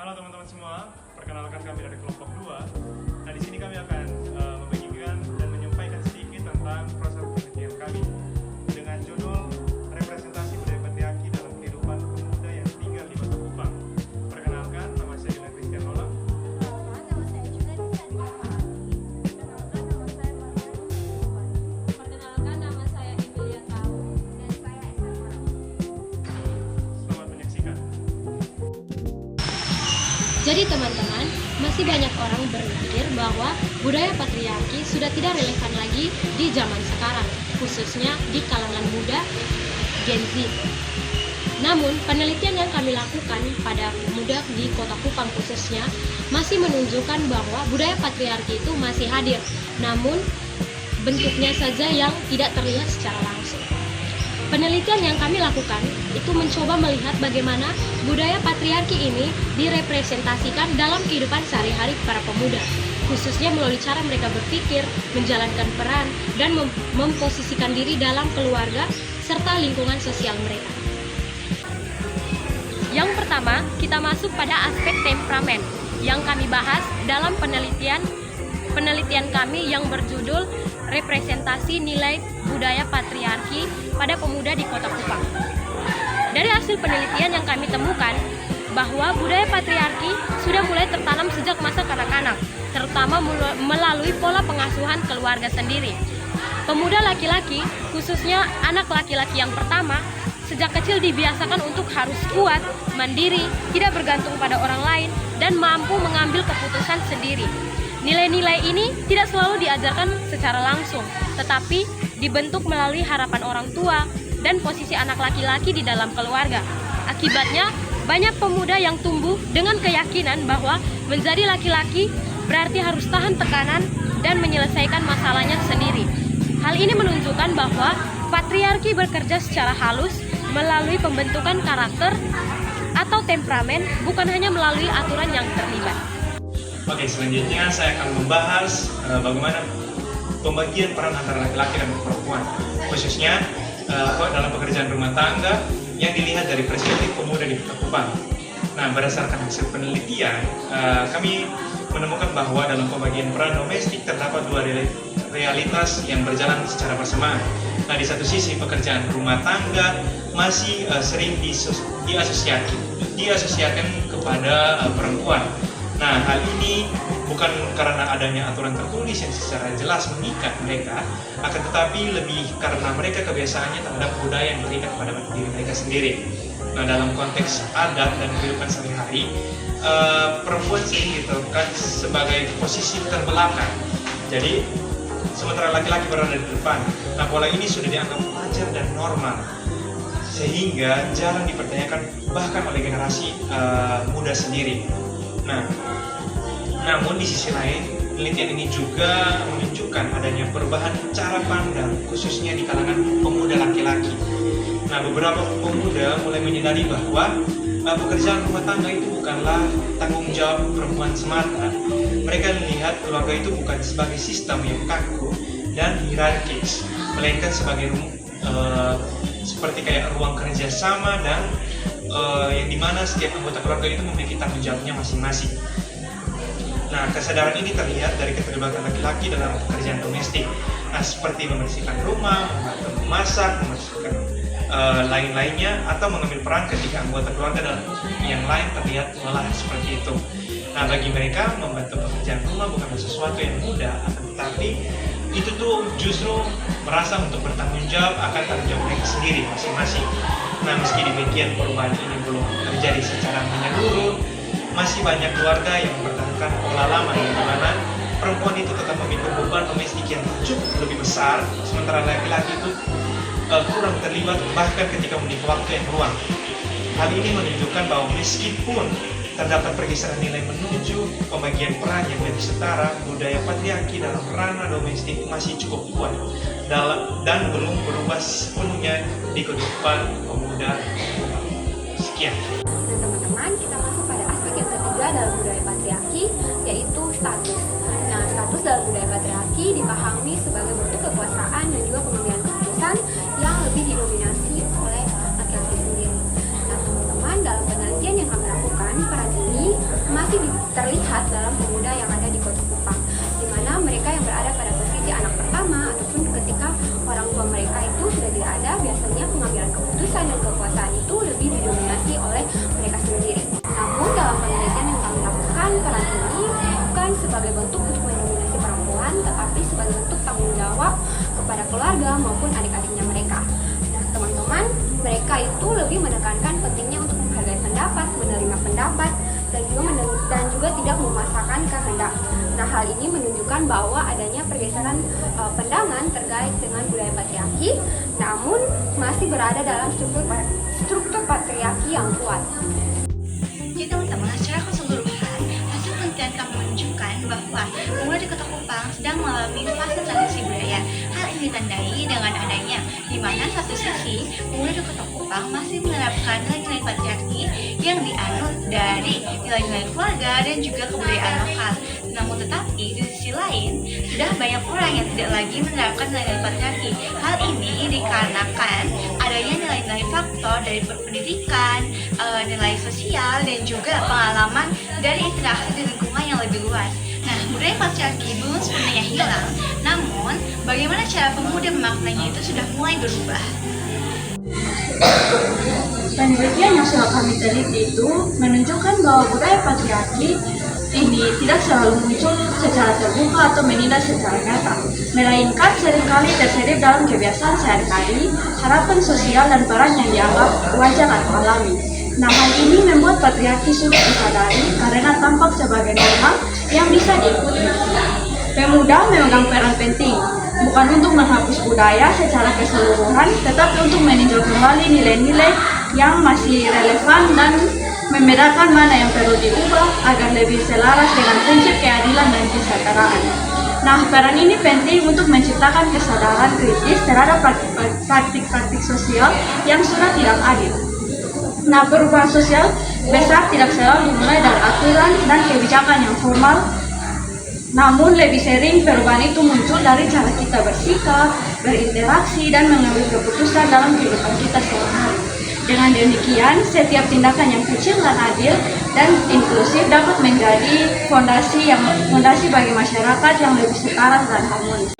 Halo teman-teman semua, perkenalkan kami dari kelompok 2. Nah, di sini kami akan membagikan dan menyampaikan sedikit tentang proses penelitian kami dengan judul Representasi Budaya Patriarki dalam Kehidupan Pemuda yang Tinggal di Kota Kupang. Perkenalkan, nama saya Dylan Christian Nolang. Nama saya juga Nisa Perkenalkan, nama saya Emilia Tau. Dan saya Esa. Selamat menyaksikan. Jadi teman-teman, masih banyak orang berpikir bahwa budaya patriarki sudah tidak relevan lagi di zaman sekarang, khususnya di kalangan muda Gen Z. Namun, penelitian yang kami lakukan pada pemuda di Kota Kupang khususnya masih menunjukkan bahwa budaya patriarki itu masih hadir, namun bentuknya saja yang tidak terlihat secara langsung. Penelitian yang kami lakukan itu mencoba melihat bagaimana budaya patriarki ini direpresentasikan dalam kehidupan sehari-hari para pemuda, khususnya melalui cara mereka berpikir, menjalankan peran, dan memposisikan diri dalam keluarga serta lingkungan sosial mereka. Yang pertama, kita masuk pada aspek temperamen yang kami bahas dalam penelitian kami yang berjudul Representasi Nilai Budaya Patriarki pada Pemuda di Kota Kupang. Dari hasil penelitian yang kami temukan bahwa budaya patriarki sudah mulai tertanam sejak masa kanak-kanak, terutama melalui pola pengasuhan keluarga sendiri. Pemuda laki-laki, khususnya anak laki-laki yang pertama, sejak kecil dibiasakan untuk harus kuat, mandiri, tidak bergantung pada orang lain, dan mampu mengambil keputusan sendiri. Nilai-nilai ini tidak selalu diajarkan secara langsung, tetapi dibentuk melalui harapan orang tua dan posisi anak laki-laki di dalam keluarga. Akibatnya, banyak pemuda yang tumbuh dengan keyakinan bahwa menjadi laki-laki berarti harus tahan tekanan dan menyelesaikan masalahnya sendiri. Hal ini menunjukkan bahwa patriarki bekerja secara halus melalui pembentukan karakter atau temperamen, bukan hanya melalui aturan yang terlibat. Oke, selanjutnya saya akan membahas bagaimana pembagian peran antara laki-laki dan perempuan, khususnya dalam pekerjaan rumah tangga yang dilihat dari perspektif pemuda di Kota Kupang. Nah, berdasarkan hasil penelitian, kami menemukan bahwa dalam pembagian peran domestik terdapat dua realitas yang berjalan secara bersamaan. Nah, di satu sisi pekerjaan rumah tangga masih sering diasosiasikan kepada perempuan. Nah, hal ini bukan karena adanya aturan tertulis yang secara jelas mengikat mereka, akan tetapi lebih karena mereka kebiasaannya terhadap budaya yang terikat pada diri mereka sendiri. Nah, dalam konteks adat dan kehidupan sehari-hari, perempuan sering diterapkan sebagai posisi terbelakang. Jadi, sementara laki-laki berada di depan. Nah, pola ini sudah dianggap wajar dan normal, sehingga jarang dipertanyakan bahkan oleh generasi muda sendiri. Nah, namun di sisi lain, penelitian ini juga menunjukkan adanya perubahan cara pandang, khususnya di kalangan pemuda laki-laki. Nah, beberapa pemuda mulai menyadari bahwa pekerjaan rumah tangga itu bukanlah tanggung jawab perempuan semata. Mereka melihat keluarga itu bukan sebagai sistem yang kaku dan hierarkis, melainkan sebagai seperti kayak ruang kerja sama dan yang dimana setiap anggota keluarga itu memiliki tanggung jawabnya masing-masing. Nah, kesadaran ini terlihat dari keterlibatan laki-laki dalam pekerjaan domestik. Nah, seperti membersihkan rumah, membantu memasak, membersihkan lain-lainnya, atau mengambil peran ketika anggota keluarga dalam yang lain terlihat lelah seperti itu. Nah, bagi mereka membantu pekerjaan rumah bukanlah sesuatu yang mudah, tetapi itu tuh justru merasa untuk bertanggung jawab akan tanggung jawab mereka sendiri masing-masing. Nah, meski demikian perubahan ini belum terjadi secara menyeluruh, masih banyak keluarga yang mempertahankan pola lama yang dimana perempuan itu tetap memikul beban domestik yang cukup lebih besar, sementara laki-laki itu kurang terlibat bahkan ketika memiliki waktu yang luang. Hal ini menunjukkan bahwa meskipun terdapat pergeseran nilai menuju pembagian peran yang lebih setara, budaya patriarki dalam ranah domestik masih cukup kuat dan belum berubah sepenuhnya di kehidupan pemuda. Sekian. Dan teman-teman, kita masuk pada aspek yang ketiga dalam budaya patriarki, yaitu status. Nah, status dalam budaya patriarki dipahami sebagai bentuk kekuasaan dan juga pengambilan keputusan yang lebih didominasi oleh laki-laki sendiri. Nah, teman-teman, dalam penelitian yang kami lakukan, peran ini jawab kepada keluarga maupun adik-adiknya mereka. Nah, teman-teman, mereka itu lebih menekankan pentingnya untuk menghargai pendapat, menerima pendapat, dan juga tidak memaksakan kehendak. Nah, hal ini menunjukkan bahwa adanya pergeseran pandangan terkait dengan budaya patriarki, namun masih berada dalam struktur patriarki yang kuat. Jadi teman-teman, secara keseluruhan, hasil penelitian kami menunjukkan bahwa pemuda di Kota Kupang sedang mengalami fase transisi budaya. Hal ini ditandai dengan adanya di mana satu sisi pemuda di Kota Kupang masih menerapkan nilai-nilai patriarki yang dianut dari nilai-nilai keluarga dan juga kebudayaan lokal. Namun tetapi di sisi lain sudah banyak orang yang tidak lagi menerapkan nilai-nilai patriarki. Hal ini dikarenakan adanya nilai-nilai faktor dari pendidikan, nilai sosial dan juga pengalaman dari interaksi di lingkungan yang lebih luas. Nah, budaya patriarki belum sepenuhnya hilang, namun bagaimana cara pemuda memaknainya itu sudah mulai berubah. Penelitian yang sudah kami teliti itu menunjukkan bahwa budaya patriarki ini tidak selalu muncul secara terbuka atau menindas secara nyata, melainkan seringkali terselip dalam kebiasaan sehari-hari, harapan sosial dan peran yang dianggap wajar atau alami. Nah, hal ini membuat patriarki sulit disadari karena tampak sebagai norma yang bisa diikuti. Pemuda memegang peran penting, bukan untuk menghapus budaya secara keseluruhan, tetapi untuk meninjau kembali nilai-nilai yang masih relevan dan membedakan mana yang perlu diubah agar lebih selaras dengan prinsip keadilan dan kesetaraan. Nah, peran ini penting untuk menciptakan kesadaran kritis terhadap praktik-praktik sosial yang sudah tidak adil. Nah, perubahan sosial besar tidak selalu dimulai dari aturan dan kebijakan yang formal, namun lebih sering perubahan itu muncul dari cara kita bersikap, berinteraksi, dan mengambil keputusan dalam kehidupan kita sehari-hari. Dengan demikian, setiap tindakan yang kecil dan adil dan inklusif dapat menjadi fondasi bagi masyarakat yang lebih setara dan harmonis.